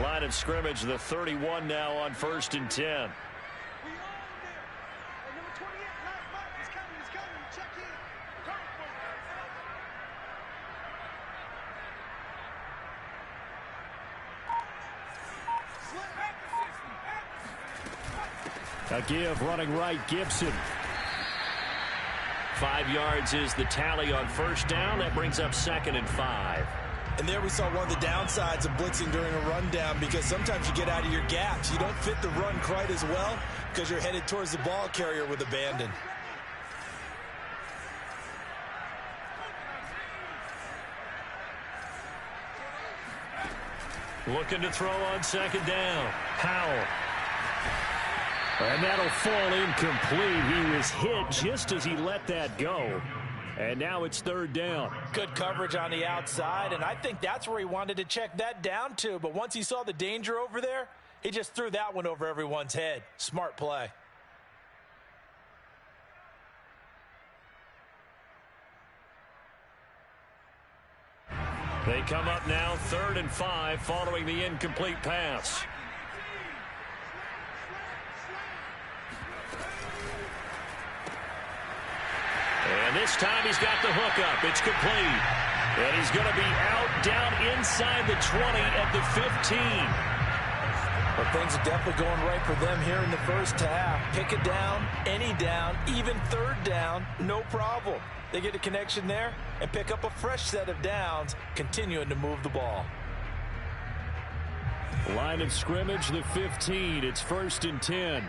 Line of scrimmage, the 31 now on 1st and 10. A give running right, Gibson. 5 yards is the tally on 1st down. That brings up 2nd and 5. And there we saw one of the downsides of blitzing during a rundown, because sometimes you get out of your gaps. You don't fit the run quite as well because you're headed towards the ball carrier with abandon. Looking to throw on 2nd down. Powell. And that'll fall incomplete. He was hit just as he let that go. And now it's 3rd down. Good coverage on the outside, and I think that's where he wanted to check that down to. But once he saw the danger over there, he just threw that one over everyone's head. Smart play. They come up now 3rd and 5 following the incomplete pass. And this time he's got the hook up. It's complete. And he's going to be out down inside the 20 at the 15. Well, things are definitely going right for them here in the first half. Pick it down, any down, even 3rd down, no problem. They get a connection there and pick up a fresh set of downs, continuing to move the ball. Line of scrimmage, the 15. It's 1st and 10.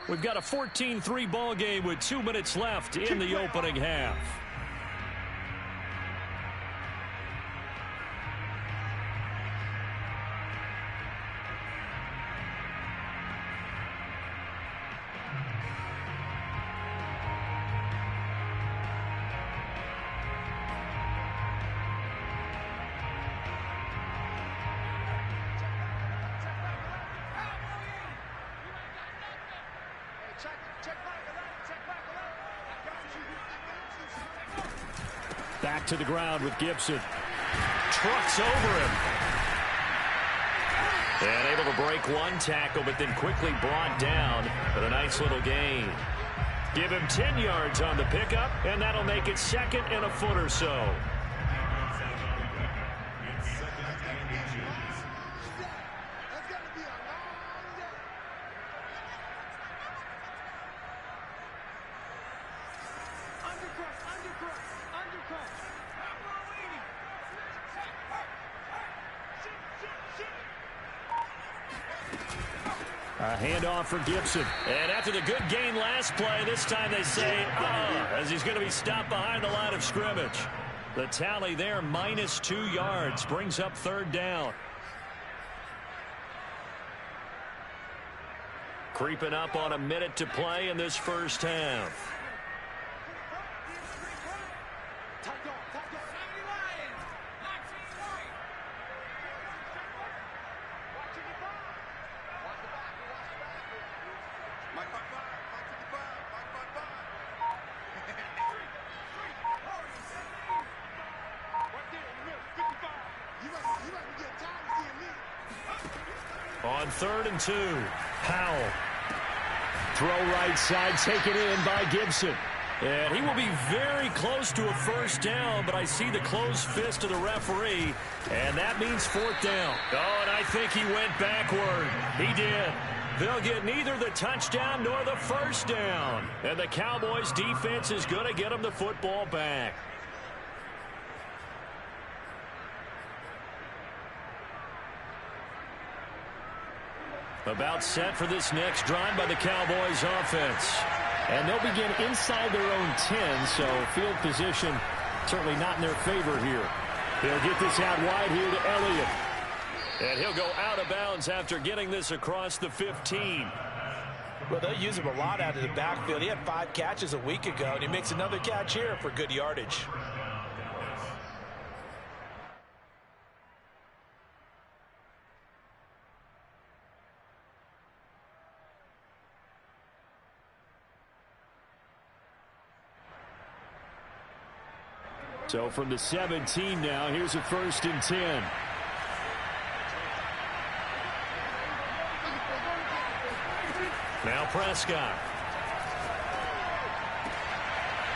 We've got a 14-3 ball game with 2 minutes left in the opening half. Back to the ground with Gibson. Trucks over him. And able to break one tackle, but then quickly brought down with a nice little gain. Give him 10 yards on the pickup, and that'll make it 2nd and a foot or so. A handoff for Gibson. And after the good gain last play, this time they say, as he's going to be stopped behind the line of scrimmage. The tally there, -2 yards, brings up 3rd down. Creeping up on a minute to play in this first half. On 3rd and 2, Powell. Throw right side, taken in by Gibson. And he will be very close to a first down, but I see the closed fist of the referee, and that means 4th down. Oh, and I think he went backward. He did. They'll get neither the touchdown nor the first down. And the Cowboys' defense is going to get them the football back. About set for this next drive by the Cowboys offense. And they'll begin inside their own 10, so field position certainly not in their favor here. They'll get this out wide here to Elliott. And he'll go out of bounds after getting this across the 15. Well, they'll use him a lot out of the backfield. He had 5 catches a week ago, and he makes another catch here for good yardage. So from the 17 now, here's a 1st and 10. Prescott.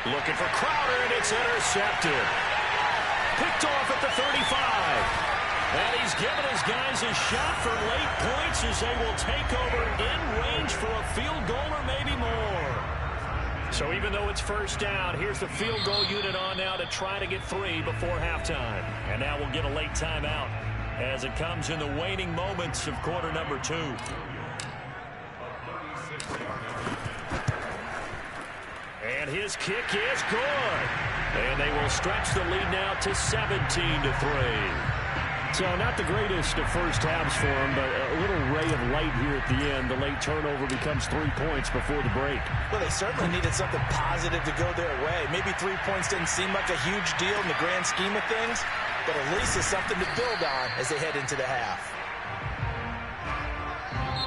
Looking for Crowder, and it's intercepted. Picked off at the 35. And he's given his guys a shot for late points as they will take over in range for a field goal or maybe more. So even though it's first down, here's the field goal unit on now to try to get 3 before halftime. And now we'll get a late timeout as it comes in the waning moments of quarter number 2. And his kick is good. And they will stretch the lead now to 17-3. So not the greatest of first halves for him, but a little ray of light here at the end. The late turnover becomes 3 points before the break. Well, they certainly needed something positive to go their way. Maybe 3 points didn't seem like a huge deal in the grand scheme of things, but at least it's something to build on as they head into the half.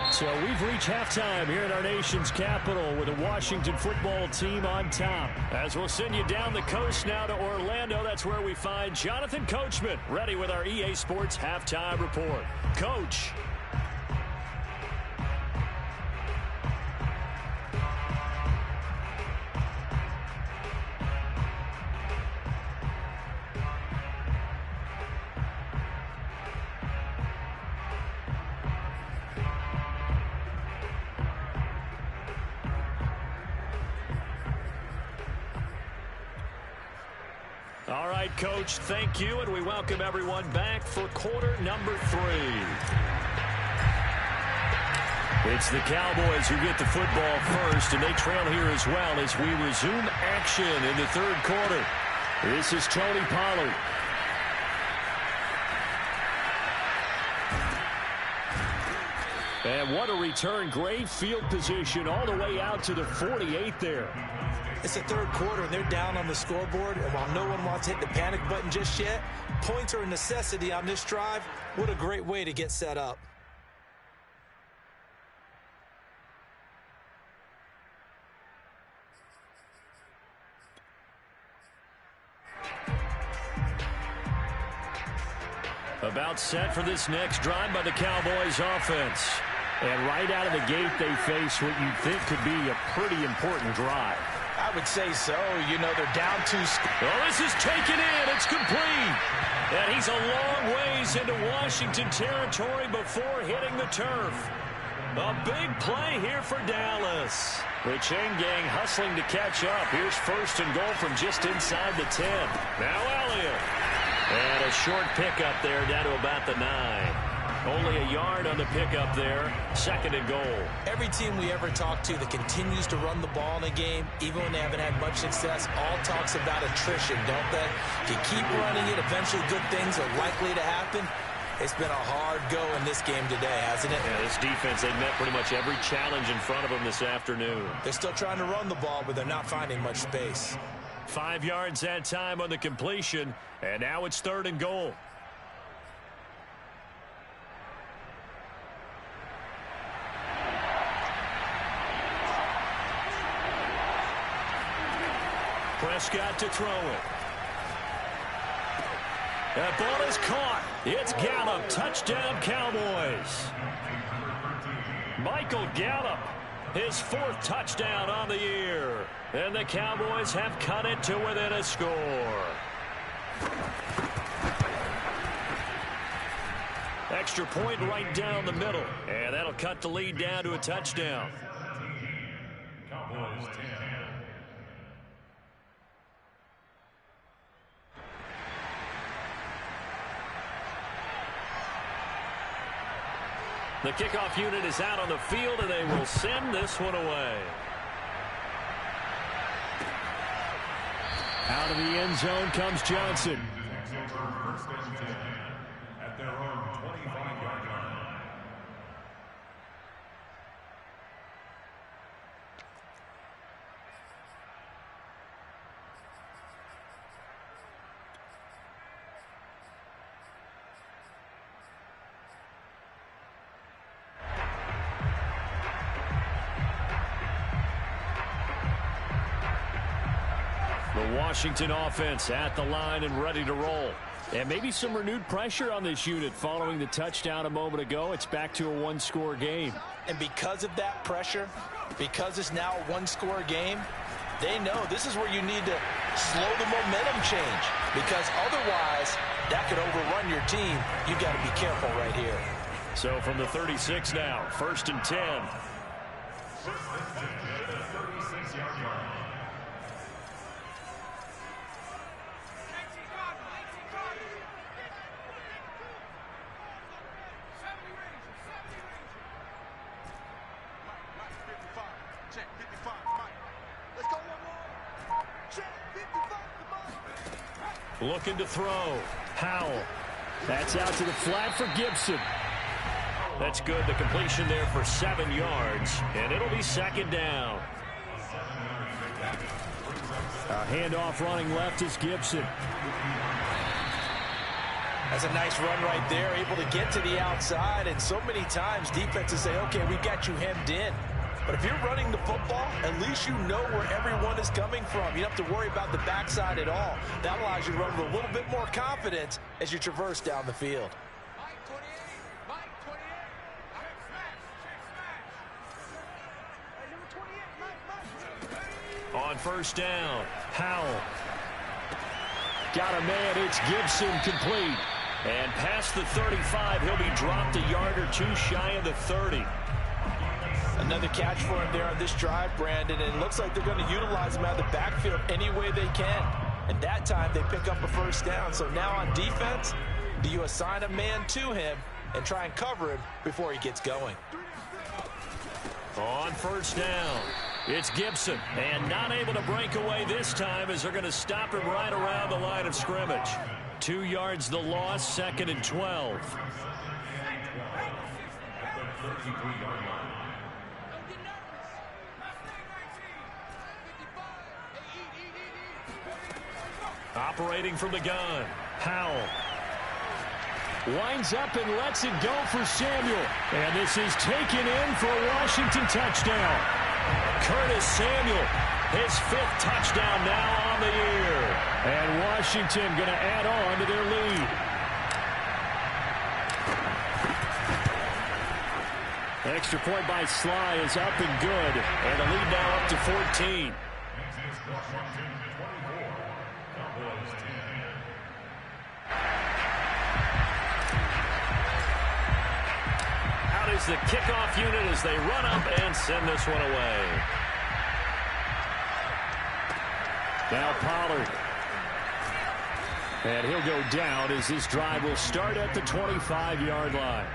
So we've reached halftime here in our nation's capital with the Washington football team on top. As we'll send you down the coast now to Orlando, that's where we find Jonathan Coachman ready with our EA Sports halftime report. Coach. All right, Coach, thank you, and we welcome everyone back for quarter number 3. It's the Cowboys who get the football first, and they trail here as well as we resume action in the third quarter. This is Tony Pollard. And what a return. Great field position all the way out to the 48 there. It's the third quarter, and they're down on the scoreboard, and while no one wants to hit the panic button just yet, points are a necessity on this drive. What a great way to get set up. About set for this next drive by the Cowboys offense. And right out of the gate, they face what you'd think could be a pretty important drive. I would say so. You know, they're down 2. Oh, this is taken in. It's complete. And he's a long ways into Washington territory before hitting the turf. A big play here for Dallas. The chain gang hustling to catch up. Here's first and goal from just inside the 10. Now Elliott. And a short pickup there down to about the 9. Only a yard on the pickup there. Second and goal. Every team we ever talk to that continues to run the ball in a game, even when they haven't had much success, all talks about attrition, don't they? If you keep running it, eventually good things are likely to happen. It's been a hard go in this game today, hasn't it? Yeah, this defense, they've met pretty much every challenge in front of them this afternoon. They're still trying to run the ball, but they're not finding much space. 5 yards that time on the completion, and now it's third and goal. Prescott to throw it. That ball is caught. It's Gallup. Touchdown, Cowboys. Michael Gallup, his 4th touchdown on the year. And the Cowboys have cut it to within a score. Extra point right down the middle. And that'll cut the lead down to a touchdown. Cowboys 10. The kickoff unit is out on the field, and they will send this one away. Out of the end zone comes Johnson. At their own 25-yard line. The Washington offense at the line and ready to roll. And maybe some renewed pressure on this unit following the touchdown a moment ago. It's back to a one-score game. And because of that pressure, because it's now a one-score game, they know this is where you need to slow the momentum change, because otherwise that could overrun your team. You've got to be careful right here. So from the 36 now, 1st and 10. Looking to throw. Howell. That's out to the flat for Gibson. That's good. The completion there for 7 yards, and it'll be 2nd down. A handoff running left is Gibson. That's a nice run right there, able to get to the outside, and so many times defenses say, okay, we got you hemmed in. But if you're running the football, at least you know where everyone is coming from. You don't have to worry about the backside at all. That allows you to run with a little bit more confidence as you traverse down the field. On 1st down, Howell. Got a man, it's Gibson, complete. And past the 35, he'll be dropped a yard or two shy of the 30. Another catch for him there on this drive, Brandon, and it looks like they're going to utilize him out of the backfield any way they can. And that time they pick up a 1st down. So now on defense, do you assign a man to him and try and cover him before he gets going? On 1st down, it's Gibson. And not able to break away this time as they're going to stop him right around the line of scrimmage. 2 yards the loss, 2nd and 12. Operating from the gun, Howell. Winds up and lets it go for Samuel. And this is taken in for a Washington touchdown. Curtis Samuel, his 5th touchdown now on the year. And Washington going to add on to their lead. Extra point by Sly is up and good. And the lead now up to 14. Out is the kickoff unit as they run up and send this one away. Now Pollard. And he'll go down as this drive will start at the 25-yard line.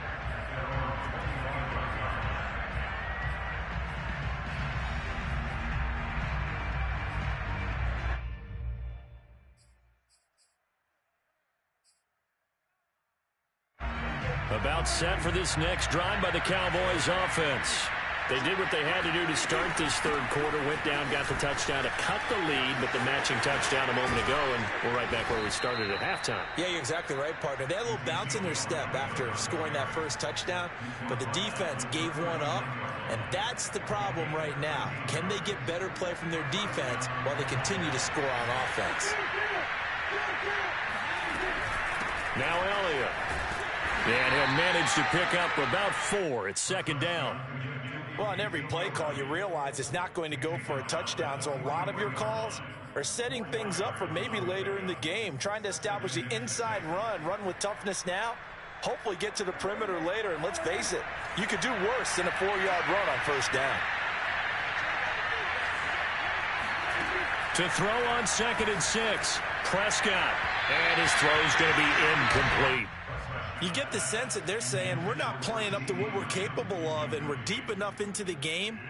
About set for this next drive by the Cowboys offense. They did what they had to do to start this 3rd quarter. Went down, got the touchdown to cut the lead, but the matching touchdown a moment ago, and we're right back where we started at halftime. Yeah, you're exactly right, partner. They had a little bounce in their step after scoring that 1st touchdown, but the defense gave one up, and that's the problem right now. Can they get better play from their defense while they continue to score on offense? Now Elliott. And he'll manage to pick up about 4. It's 2nd down. Well, on every play call, you realize it's not going to go for a touchdown. So a lot of your calls are setting things up for maybe later in the game, trying to establish the inside run with toughness now, hopefully get to the perimeter later. And let's face it, you could do worse than a 4-yard run on 1st down. To throw on 2nd and 6, Prescott. And his throw's going to be incomplete. You get the sense that they're saying we're not playing up to what we're capable of, and we're deep enough into the game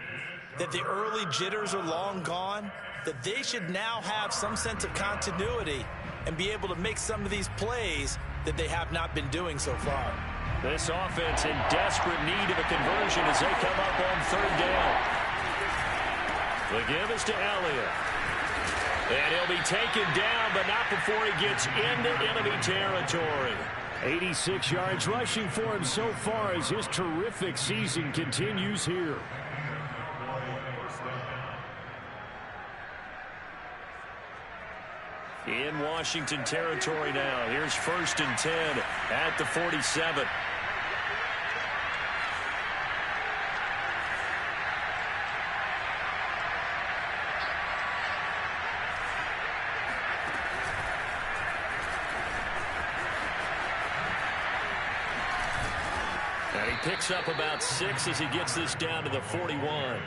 that the early jitters are long gone, that they should now have some sense of continuity and be able to make some of these plays that they have not been doing so far. This offense in desperate need of a conversion as they come up on 3rd down. The give is to Elliott. And he'll be taken down, but not before he gets into enemy territory. 86 yards rushing for him so far as his terrific season continues here. In Washington territory now. Here's 1st and 10 at the 47. And he picks up about 6 as he gets this down to the 41.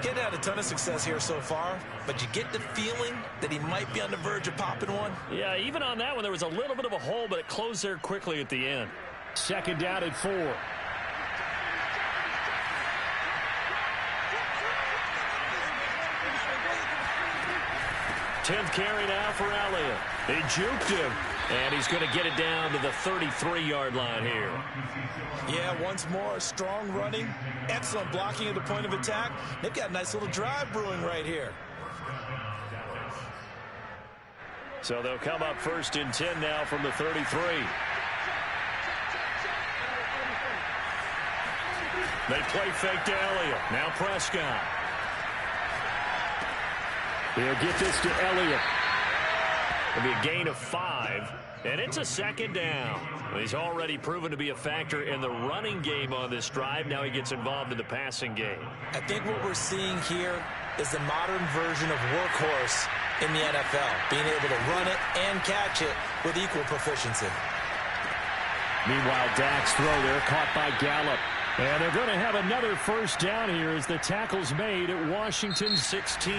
Getting had a ton of success here so far, but you get the feeling that he might be on the verge of popping one. Yeah, even on that one, there was a little bit of a hole, but it closed there quickly at the end. 2nd down and 4. Tenth carry now for Elliott. They juked him, and he's going to get it down to the 33-yard line here. Yeah, once more, strong running, excellent blocking at the point of attack. They've got a nice little drive brewing right here. So they'll come up 1st and 10 now from the 33. They play fake to Elliott. Now Prescott. He'll get this to Elliott. It'll be a gain of 5, and it's a 2nd down. He's already proven to be a factor in the running game on this drive. Now he gets involved in the passing game. I think what we're seeing here is the modern version of workhorse in the NFL, being able to run it and catch it with equal proficiency. Meanwhile, Dak's throw there caught by Gallup. And they're going to have another 1st down here as the tackle's made at Washington 16.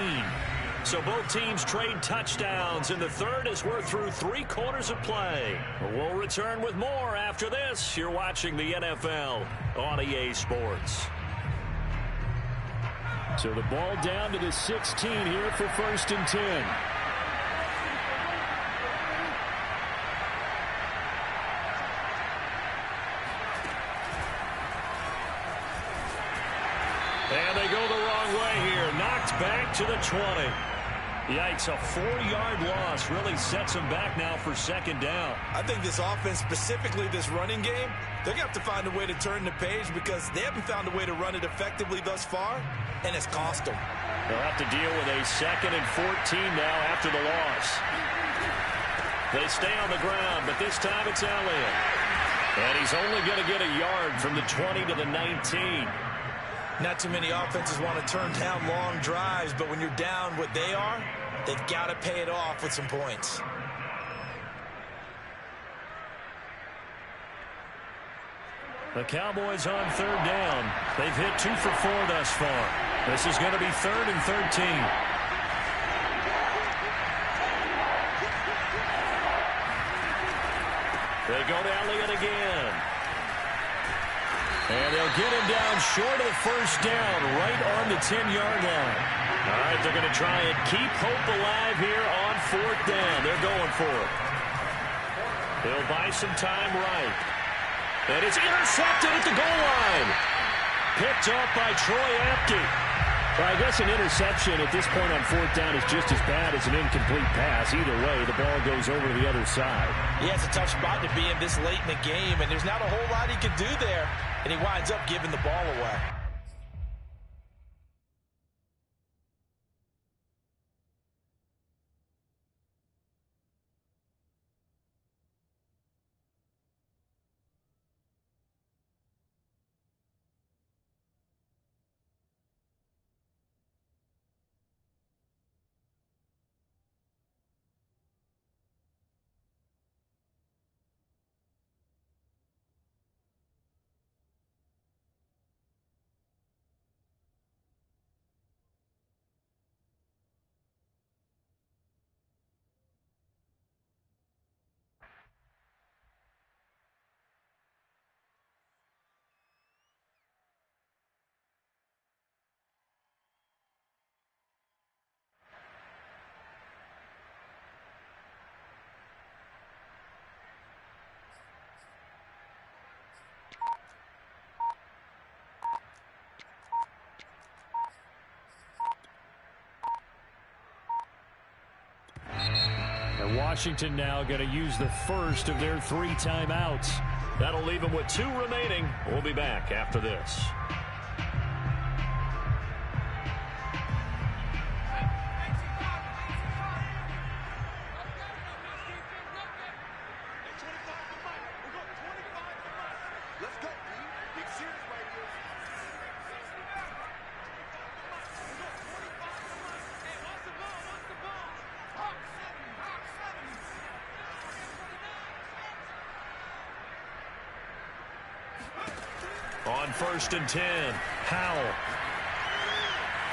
So both teams trade touchdowns in the third as we're through 3 quarters of play. We'll return with more after this. You're watching the NFL on EA Sports. So the ball down to the 16 here for 1st and 10. And they go the wrong way here. Knocked back to the 20. Yikes, a 4-yard loss really sets them back now for 2nd down. I think this offense, specifically this running game, they're going to have to find a way to turn the page because they haven't found a way to run it effectively thus far, and it's cost them. They'll have to deal with a 2nd and 14 now after the loss. They stay on the ground, but this time it's Elliott. And he's only going to get a yard from the 20 to the 19. Not too many offenses want to turn down long drives, but when you're down what they are, they've got to pay it off with some points. The Cowboys on 3rd down. They've hit 2 for 4 thus far. This is going to be 3rd and 13. They go to Elliott again. And they'll get him down short of the 1st down, right on the 10-yard line. All right, they're going to try and keep hope alive here on 4th down. They're going for it. They'll buy some time right. And it's intercepted at the goal line. Picked up by Troy Apke. Well, I guess an interception at this point on 4th down is just as bad as an incomplete pass. Either way, the ball goes over to the other side. Yeah, it's a tough spot to be in this late in the game, and there's not a whole lot he can do there, and he winds up giving the ball away. And Washington now going to use the first of their 3 timeouts. That'll leave them with 2 remaining. We'll be back after this. On 1st and 10, Howell.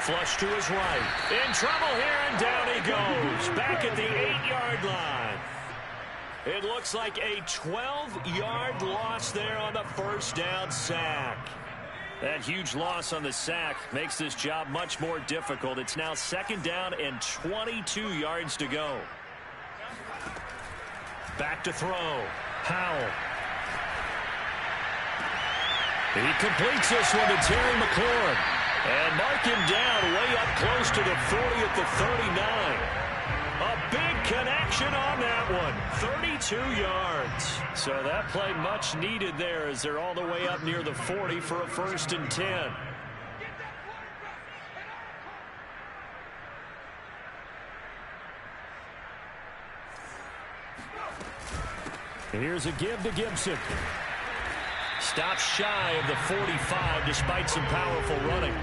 Flush to his right. In trouble here, and down he goes. Back at the 8-yard line. It looks like a 12-yard loss there on the first down sack. That huge loss on the sack makes this job much more difficult. It's now 2nd down and 22 yards to go. Back to throw. Howell. He completes this one to Terry McLaurin. And mark him down way up close to the 40 at the 39. A big connection on that one. 32 yards. So that play much needed there as they're all the way up near the 40 for a 1st and 10. And here's a give to Gibson. Stops shy of the 45 despite some powerful running.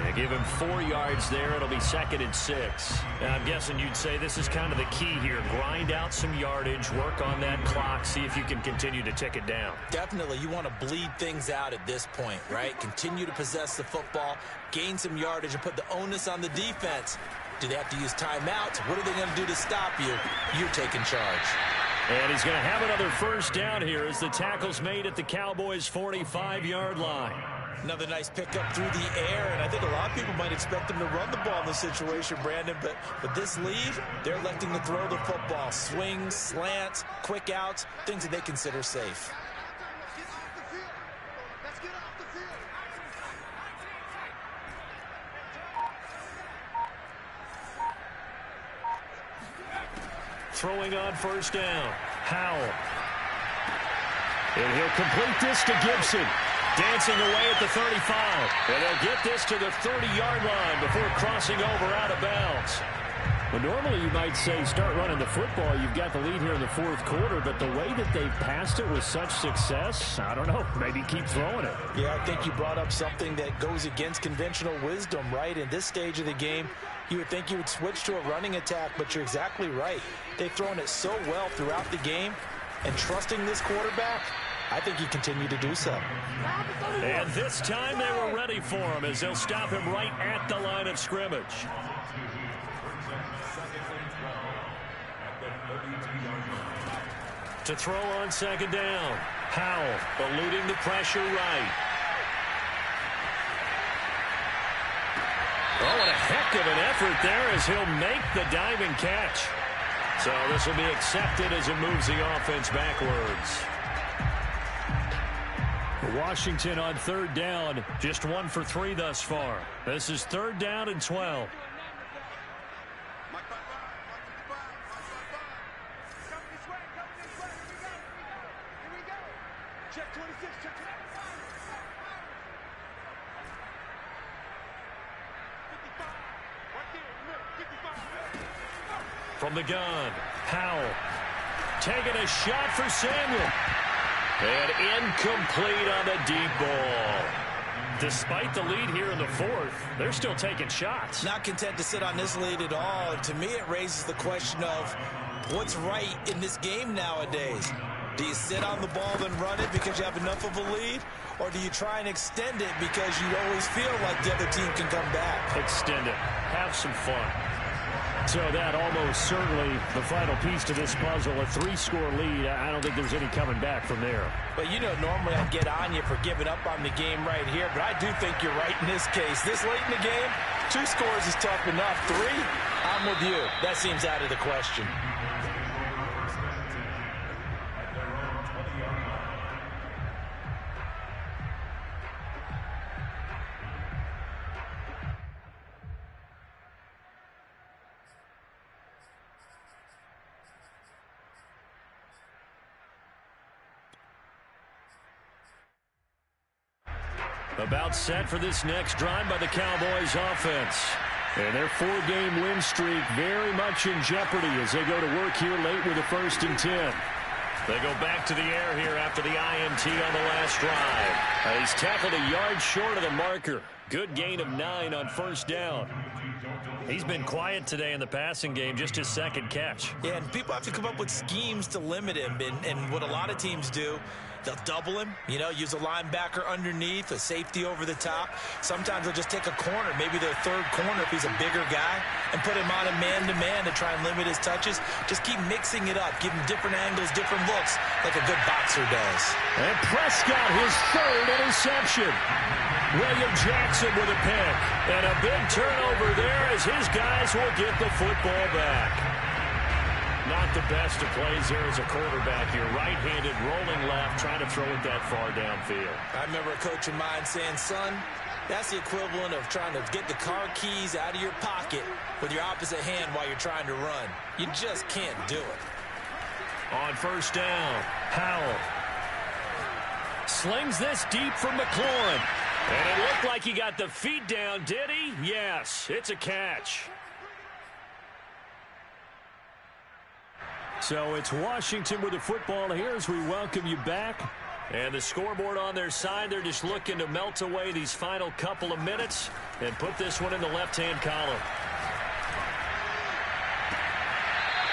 They give him 4 yards there. It'll be 2nd and 6. Now, I'm guessing you'd say this is kind of the key here. Grind out some yardage, work on that clock, see if you can continue to tick it down. Definitely, you want to bleed things out at this point, right? Continue to possess the football, gain some yardage, and put the onus on the defense. Do they have to use timeouts? What are they going to do to stop you? You're taking charge. And he's going to have another 1st down here as the tackle's made at the Cowboys' 45-yard line. Another nice pickup through the air, and I think a lot of people might expect him to run the ball in this situation, Brandon, but with this lead, they're electing to throw the football. Swings, slants, quick outs, things that they consider safe. Throwing on 1st down. Howell. And he'll complete this to Gibson. Dancing away at the 35. And they'll get this to the 30-yard line before crossing over out of bounds. Well, normally you might say start running the football. You've got the lead here in the 4th quarter, but the way that they've passed it with such success, I don't know, maybe keep throwing it. Yeah, I think you brought up something that goes against conventional wisdom, right? In this stage of the game, you would think you would switch to a running attack, but you're exactly right. They've thrown it so well throughout the game, and trusting this quarterback, I think you continue to do so. And this time they were ready for him as they'll stop him right at the line of scrimmage. To throw on 2nd down. Howell eluding the pressure right. Oh, and a heck of an effort there as he'll make the diving catch. So this will be accepted as it moves the offense backwards. Washington on 3rd down, just 1 for 3 thus far. This is 3rd down and 12. From the gun, Howell taking a shot for Samuel. And incomplete on the deep ball. Despite the lead here in the 4th, they're still taking shots. Not content to sit on this lead at all. And to me, it raises the question of what's right in this game nowadays. Do you sit on the ball and run it because you have enough of a lead? Or do you try and extend it because you always feel like the other team can come back? Extend it. Have some fun. So that almost certainly the final piece to this puzzle, a 3-score lead. I don't think there's any coming back from there. But you know, normally I'd get on you for giving up on the game right here, but I do think you're right in this case. This late in the game, 2 scores is tough enough. 3, I'm with you. That seems out of the question. About set for this next drive by the Cowboys offense. And their 4-game win streak very much in jeopardy as they go to work here late with a 1st and 10. They go back to the air here after the INT on the last drive. He's tackled a yard short of the marker. Good gain of 9 on first down. He's been quiet today in the passing game, just his second catch. Yeah, and people have to come up with schemes to limit him. And what a lot of teams do, they'll double him, use a linebacker underneath, a safety over the top. Sometimes they'll just take a corner, maybe their third corner if he's a bigger guy, and put him on a man-to-man to try and limit his touches. Just keep mixing it up, give him different angles, different looks, like a good boxer does. And Prescott, his third interception. William Jackson with a pick. And a big turnover there as his guys will get the football back. Not the best of plays there as a quarterback. You're right-handed, rolling left, trying to throw it that far downfield. I remember a coach of mine saying, son, that's the equivalent of trying to get the car keys out of your pocket with your opposite hand while you're trying to run. You just can't do it. On first down, Howell slings this deep from McLaurin. And it looked like he got the feet down, did he? Yes, it's a catch. So it's Washington with the football here as we welcome you back. And the scoreboard on their side, they're just looking to melt away these final couple of minutes and put this one in the left-hand column.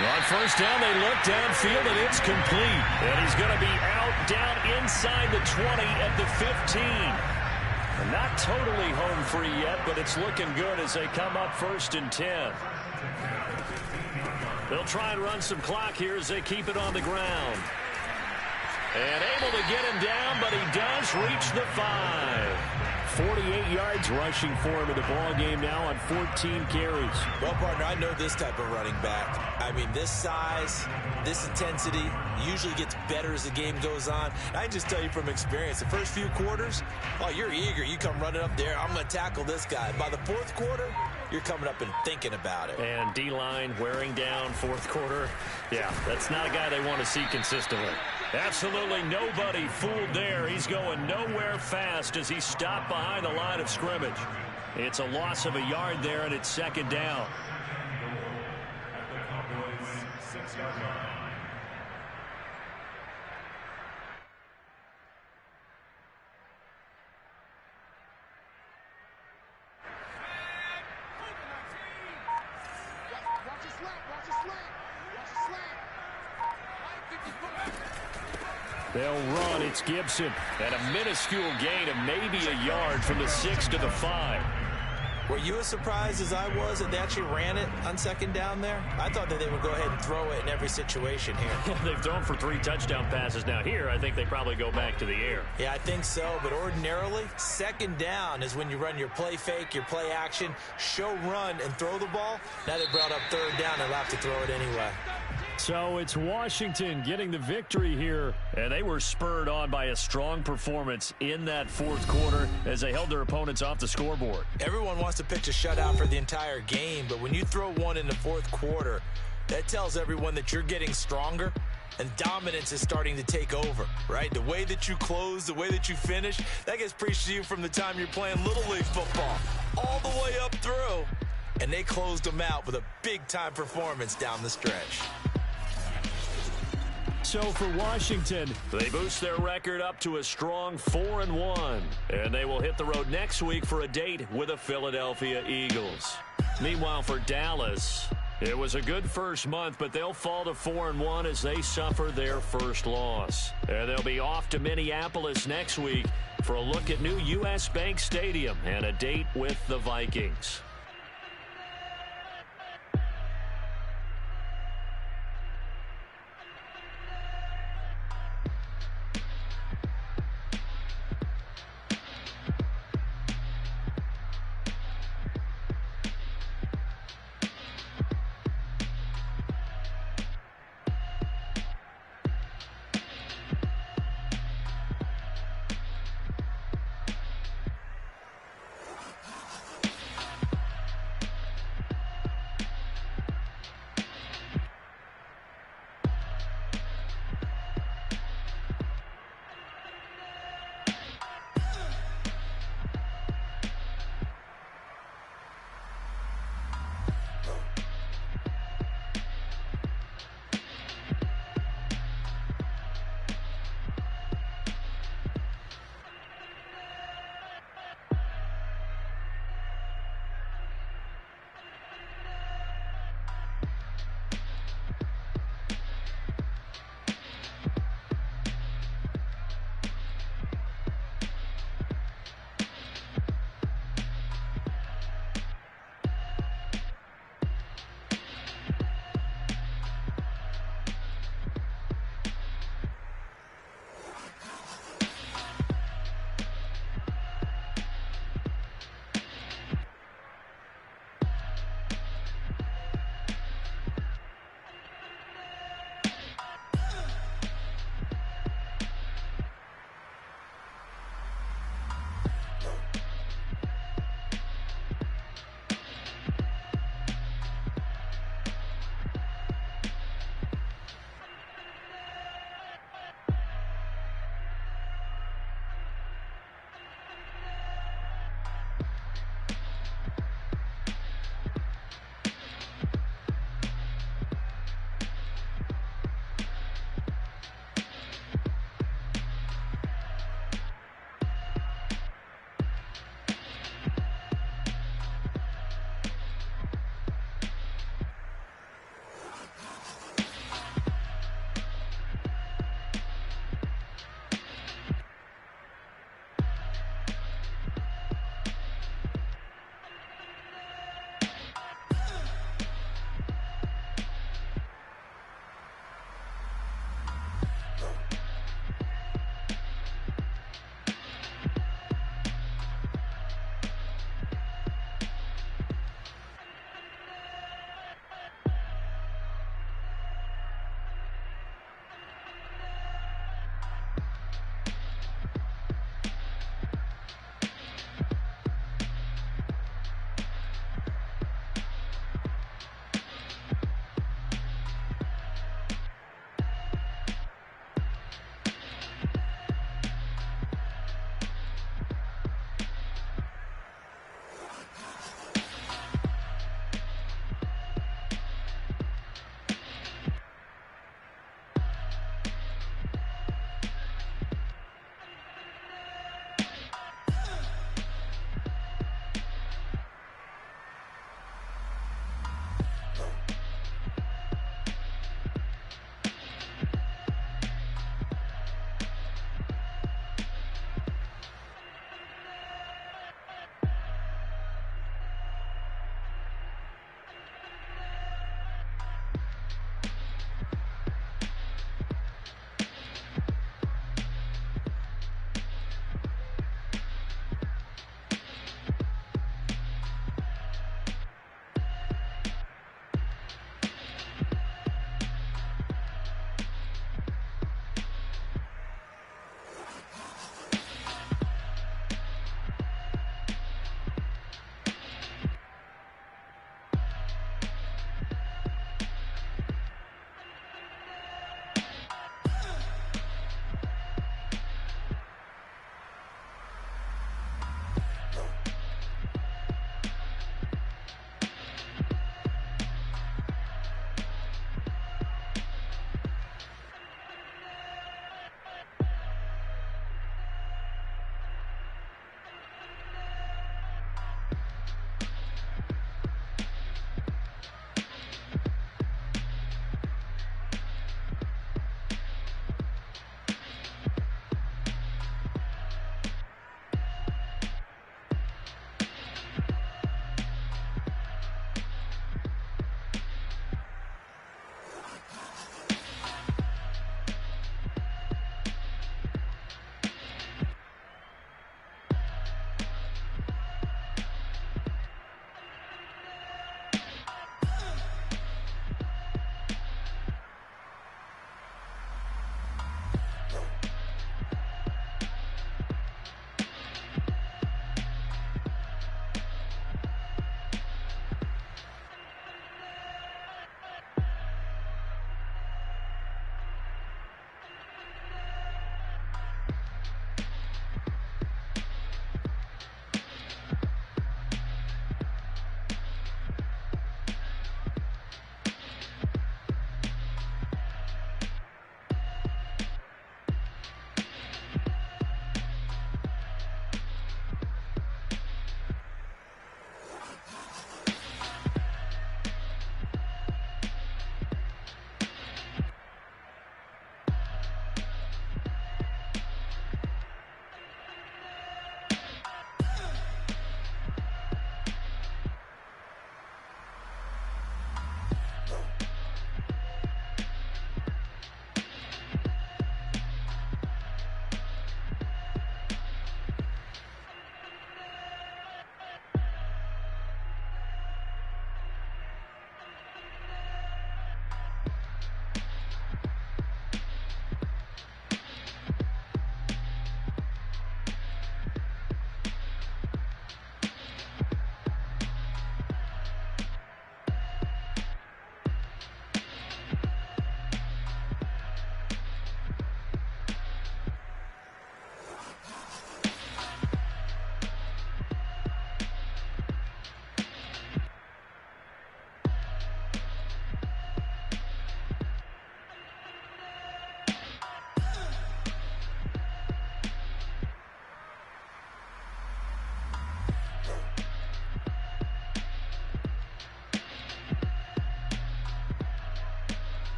On first down, they look downfield, and it's complete. And he's going to be out, down inside the 20 at the 15. And not totally home free yet, but it's looking good as they come up 1st and 10. They'll try and run some clock here as they keep it on the ground. And able to get him down, but he does reach the 5. 48 yards rushing for him in the ball game now on 14 carries. Well, partner, I know this type of running back. I mean, this size, this intensity usually gets better as the game goes on. I can just tell you from experience, the first few quarters, oh, you're eager. You come running up there, I'm going to tackle this guy. By the fourth quarter, you're coming up and thinking about it. And D-line wearing down fourth quarter. Yeah, that's not a guy they want to see consistently. Absolutely nobody fooled there. He's going nowhere fast as he stopped behind the line of scrimmage. It's a loss of a yard there, and it's second down. They'll run. It's Gibson. And a minuscule gain of maybe a yard from the 6 to the 5. Were you as surprised as I was that they actually ran it on second down there? I thought that they would go ahead and throw it in every situation here. They've thrown for 3 touchdown passes now. Here, I think they probably go back to the air. Yeah, I think so. But ordinarily, second down is when you run your play fake, your play action, show run, and throw the ball. Now they brought up third down. They'll have to throw it anyway. So it's Washington getting the victory here. And they were spurred on by a strong performance in that fourth quarter as they held their opponents off the scoreboard. Everyone wants to pitch a shutout for the entire game, but when you throw one in the fourth quarter, that tells everyone that you're getting stronger and dominance is starting to take over, right? The way that you close, the way that you finish, that gets preached to you from the time you're playing Little League football all the way up through. And they closed them out with a big-time performance down the stretch. So for Washington, they boost their record up to a strong 4-1. And they will hit the road next week for a date with the Philadelphia Eagles. Meanwhile, for Dallas, it was a good first month, but they'll fall to 4-1 as they suffer their first loss. And they'll be off to Minneapolis next week for a look at new U.S. Bank Stadium and a date with the Vikings.